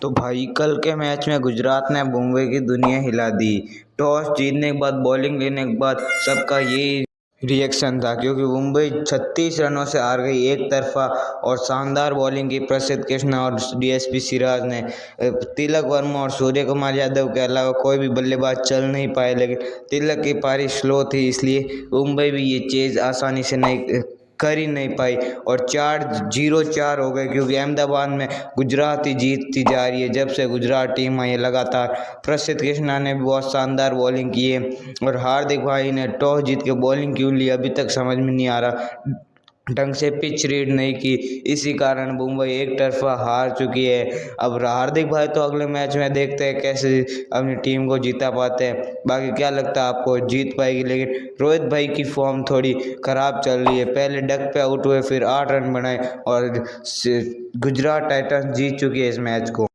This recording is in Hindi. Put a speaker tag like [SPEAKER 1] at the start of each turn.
[SPEAKER 1] तो भाई कल के मैच में गुजरात ने मुंबई की दुनिया हिला दी। टॉस जीतने के बाद बॉलिंग लेने के बाद सबका यही रिएक्शन था, क्योंकि मुंबई 36 रनों से हार गई एक तरफा। और शानदार बॉलिंग की प्रसिद्ध कृष्णा और डीएसपी सिराज ने। तिलक वर्मा और सूर्य कुमार यादव के अलावा कोई भी बल्लेबाज चल नहीं पाए, लेकिन तिलक की पारी स्लो थी, इसलिए मुंबई भी ये चेज आसानी से नहीं कर ही नहीं पाई और 4-0-4 हो गए, क्योंकि अहमदाबाद में गुजरात ही जीतती जा रही है। जब से गुजरात टीम आई है लगातार, प्रसिद्ध कृष्णा ने भी बहुत शानदार बॉलिंग की है और हार्दिक भाई ने टॉस जीत के बॉलिंग क्यों ली अभी तक समझ में नहीं आ रहा। ढंग से पिच रीड नहीं की, इसी कारण मुंबई एक तरफा हार चुकी है। अब हार्दिक भाई तो अगले मैच में देखते हैं कैसे अपनी टीम को जीता पाते हैं। बाकी क्या लगता है आपको, जीत पाएगी? लेकिन रोहित भाई की फॉर्म थोड़ी खराब चल रही है। पहले डक पे आउट हुए, फिर 8 रन बनाए और गुजरात टाइटंस जीत चुकी है इस मैच को।